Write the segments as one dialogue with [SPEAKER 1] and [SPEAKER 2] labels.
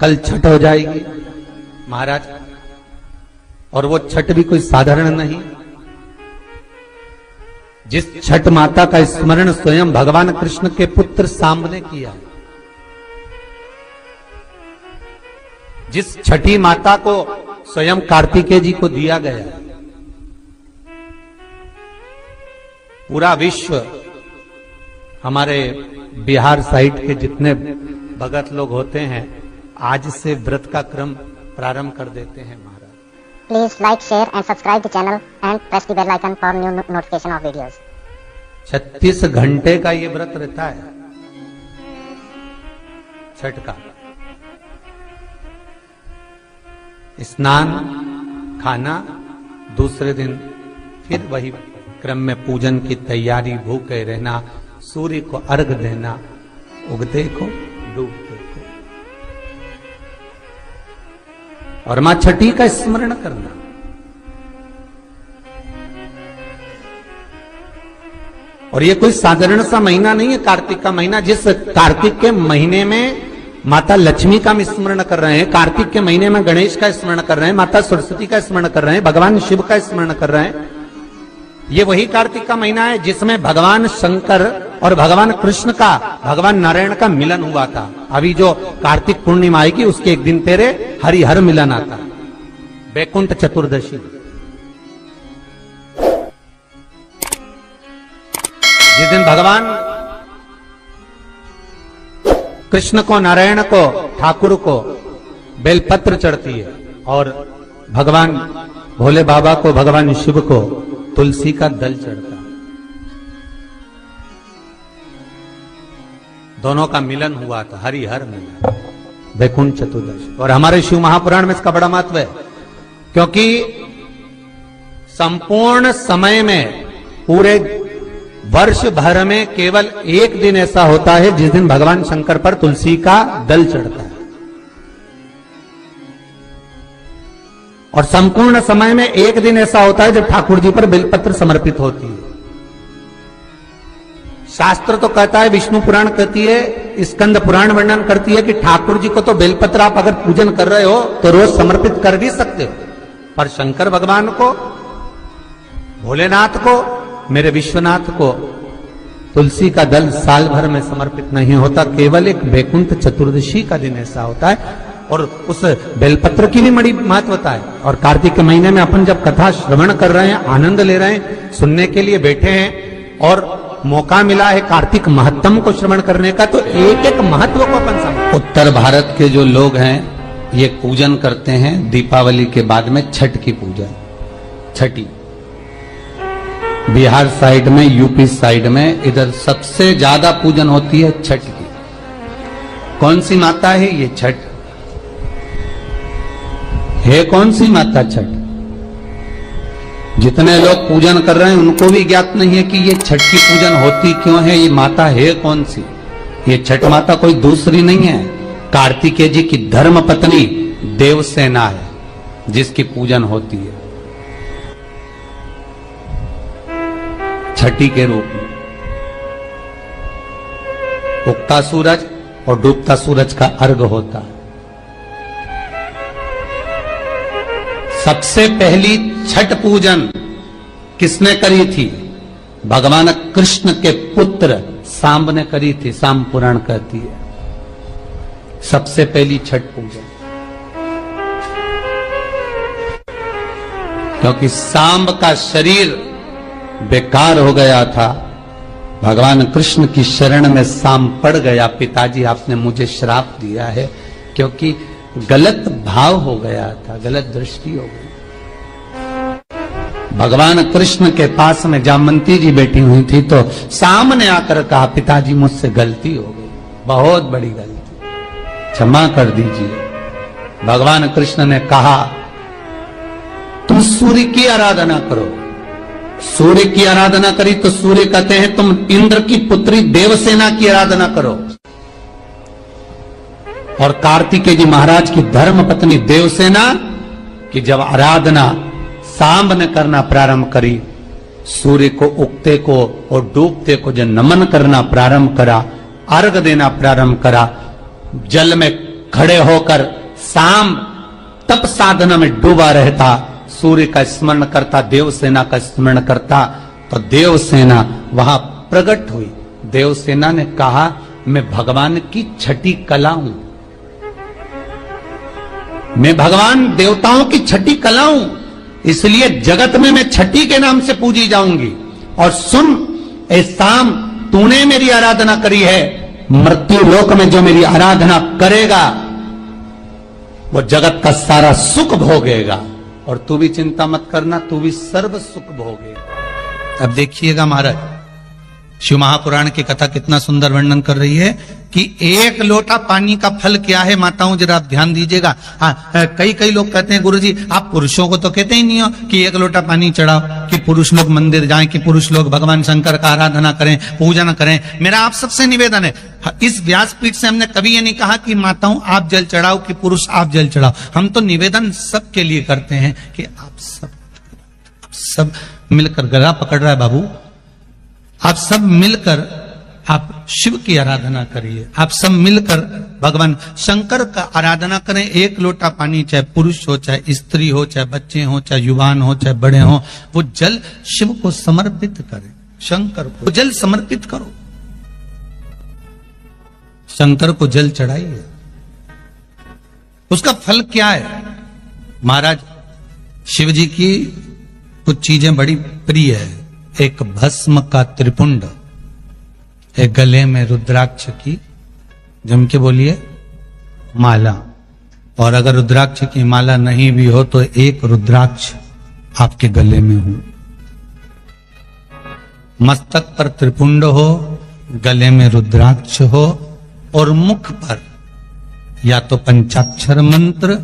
[SPEAKER 1] कल छठ हो जाएगी महाराज, और वो छठ भी कोई साधारण नहीं। जिस छठ माता का स्मरण स्वयं भगवान कृष्ण के पुत्र सांब ने किया, जिस छठी माता को स्वयं कार्तिकेय जी को दिया गया, पूरा विश्व, हमारे बिहार साइड के जितने भगत लोग होते हैं आज से व्रत का क्रम प्रारंभ कर देते हैं महाराज।
[SPEAKER 2] Please like, share and subscribe the channel and press the bell icon for new notification of videos.
[SPEAKER 1] 36 घंटे का ये व्रत रहता है छठ का। स्नान, खाना, दूसरे दिन फिर वही क्रम में पूजन की तैयारी, भूखे रहना, सूर्य को अर्घ देना, उगते को डूबते को, और मां छठी का स्मरण करना। और ये कोई साधारण सा महीना नहीं है कार्तिक का महीना। जिस कार्तिक के महीने में माता लक्ष्मी का स्मरण कर रहे हैं, कार्तिक के महीने में गणेश का स्मरण कर रहे हैं, माता सरस्वती का स्मरण कर रहे हैं, भगवान शिव का स्मरण कर रहे हैं, ये वही कार्तिक का महीना है जिसमें भगवान शंकर और भगवान कृष्ण का, भगवान नारायण का मिलन हुआ था। अभी जो कार्तिक पूर्णिमा आएगी उसके एक दिन पहले हरिहर मिलन आता, वैकुंठ चतुर्दशी। जिस दिन भगवान कृष्ण को, नारायण को, ठाकुर को बेलपत्र चढ़ती है, और भगवान भोले बाबा को, भगवान शिव को तुलसी का दल चढ़ता है। दोनों का मिलन हुआ था, हरिहर मिलन, वैकुंठ चतुर्दशी। और हमारे शिव महापुराण में इसका बड़ा महत्व है, क्योंकि संपूर्ण समय में, पूरे वर्ष भर में केवल एक दिन ऐसा होता है जिस दिन भगवान शंकर पर तुलसी का दल चढ़ता है, और संपूर्ण समय में एक दिन ऐसा होता है जब ठाकुर जी पर बेलपत्र समर्पित होती है। शास्त्र तो कहता है, विष्णु पुराण कहती है, स्कंद पुराण वर्णन करती है कि ठाकुर जी को तो बेलपत्र आप अगर पूजन कर रहे हो तो रोज समर्पित कर भी सकते हो, पर शंकर भगवान को, भोलेनाथ को, मेरे विश्वनाथ को तुलसी का दल साल भर में समर्पित नहीं होता, केवल एक वैकुंठ चतुर्दशी का दिन ऐसा होता है। और उस बेलपत्र की भी बड़ी महत्वता है। और कार्तिक के महीने में अपन जब कथा श्रवण कर रहे हैं, आनंद ले रहे हैं, सुनने के लिए बैठे हैं, और मौका मिला है कार्तिक महत्तम को श्रवण करने का, तो एक एक महत्व को अपन समझ। उत्तर भारत के जो लोग हैं ये पूजन करते हैं दीपावली के बाद में छठ की पूजा, छठी। बिहार साइड में, यूपी साइड में, इधर सबसे ज्यादा पूजन होती है छठ की। कौन सी माता है ये छठ? है कौन सी माता छठ? जितने लोग पूजन कर रहे हैं उनको भी ज्ञात नहीं है कि ये छठ की पूजन होती क्यों है, ये माता है कौन सी। ये छठ माता कोई दूसरी नहीं है, कार्तिकेय जी की धर्म पत्नी देवसेना है जिसकी पूजन होती है छठी के रूप में। उगता सूरज और डूबता सूरज का अर्घ होता है। सबसे पहली छठ पूजन किसने करी थी? भगवान कृष्ण के पुत्र सांब ने करी थी। सांब पुराण कहती है सबसे पहली छठ पूजन, क्योंकि सांब का शरीर बेकार हो गया था। भगवान कृष्ण की शरण में सांब पड़ गया। पिताजी आपने मुझे श्राप दिया है, क्योंकि गलत भाव हो गया था, गलत दृष्टि हो गई। भगवान कृष्ण के पास में जामवंती जी बैठी हुई थी, तो सांब ने आकर कहा, पिताजी मुझसे गलती हो गई, बहुत बड़ी गलती, क्षमा कर दीजिए। भगवान कृष्ण ने कहा, तुम सूर्य की आराधना करो। सूर्य की आराधना करी तो सूर्य कहते हैं तुम इंद्र की पुत्री देवसेना की आराधना करो। और कार्तिकेय जी महाराज की धर्म पत्नी देवसेना की जब आराधना सांब ने करना प्रारंभ करी, सूर्य को उगते को और डूबते को जब नमन करना प्रारंभ करा, अर्घ देना प्रारंभ करा, जल में खड़े होकर शाम तप साधना में डूबा रहता, सूर्य का स्मरण करता, देवसेना का स्मरण करता, तो देवसेना वहां प्रकट हुई। देवसेना ने कहा मैं भगवान की छठी कला हूं, मैं भगवान देवताओं की छठी कला हूं, इसलिए जगत में मैं छठी के नाम से पूजी जाऊंगी। और सुन ए शाम, तूने मेरी आराधना करी है, मृत्यु लोक में जो मेरी आराधना करेगा वो जगत का सारा सुख भोगेगा, और तू भी चिंता मत करना, तू भी सर्व सुख भोगेगा। अब देखिएगा महाराज, शिव महापुराण की कथा कितना सुंदर वर्णन कर रही है कि एक लोटा पानी का फल क्या है। माताओं जरा आप ध्यान दीजिएगा। कई लोग कहते हैं गुरुजी आप पुरुषों को तो कहते ही नहीं हो कि एक लोटा पानी चढ़ाओ, कि पुरुष लोग मंदिर जाएं, कि पुरुष लोग भगवान शंकर का आराधना करें, पूजन करें। मेरा आप सबसे निवेदन है, इस व्यासपीठ से हमने कभी ये नहीं कहा कि माताओं आप जल चढ़ाओ, कि पुरुष आप जल चढ़ाओ। हम तो निवेदन सबके लिए करते हैं कि आप सब मिलकर, गला पकड़ रहा है बाबू, आप सब मिलकर आप शिव की आराधना करिए, आप सब मिलकर भगवान शंकर का आराधना करें। एक लोटा पानी, चाहे पुरुष हो, चाहे स्त्री हो, चाहे बच्चे हो, चाहे युवान हो, चाहे बड़े हो, वो जल शिव को समर्पित करें, शंकर को जल समर्पित करो, शंकर को जल चढ़ाइए। उसका फल क्या है महाराज? शिव जी की कुछ चीजें बड़ी प्रिय है। एक भस्म का त्रिपुंड, एक गले में रुद्राक्ष की, जम के बोलिए, माला, और अगर रुद्राक्ष की माला नहीं भी हो तो एक रुद्राक्ष आपके गले में हो, मस्तक पर त्रिपुंड हो, गले में रुद्राक्ष हो, और मुख पर या तो पंचाक्षर मंत्र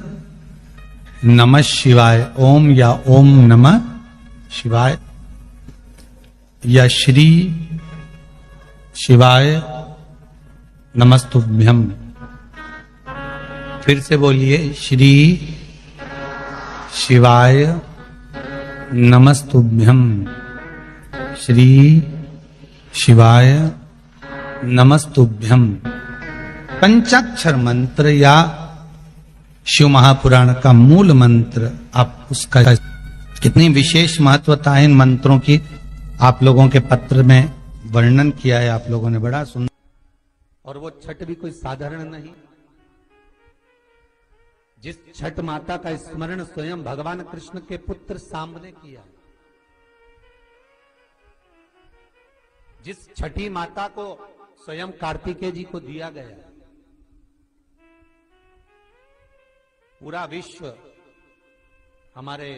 [SPEAKER 1] नमः शिवाय ओम, या ओम नमः शिवाय, या श्री शिवाय नमस्तुभ्यम। फिर से बोलिए, श्री शिवाय नमस्तुभ्यम, श्री शिवाय नमस्तुभ्यम। पंचाक्षर मंत्र या शिव महापुराण का मूल मंत्र, आप उसका कितनी विशेष महत्वता है इन मंत्रों की, आप लोगों के पत्र में वर्णन किया है आप लोगों ने, बड़ा सुंदर। और वो छठ भी कोई साधारण नहीं। जिस छठ माता का स्मरण स्वयं भगवान कृष्ण के पुत्र सांब ने किया, जिस छठी माता को स्वयं कार्तिकेय जी को दिया गया, पूरा विश्व, हमारे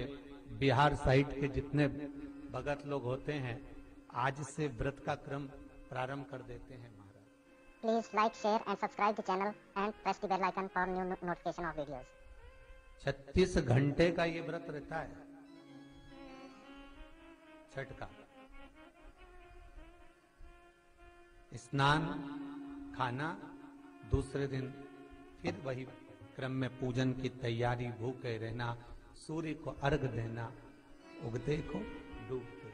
[SPEAKER 1] बिहार साइड के जितने भगत लोग होते हैं आज से व्रत का क्रम प्रारंभ कर देते हैं महाराज।
[SPEAKER 2] Please like, share and subscribe the channel and press the bell icon for new notification of videos.
[SPEAKER 1] 36 घंटे का ये व्रत रहता है छठ का। स्नान, खाना, दूसरे दिन फिर वही क्रम में पूजन की तैयारी, भूखे रहना, सूर्य को अर्घ देना, उगते को डूबते।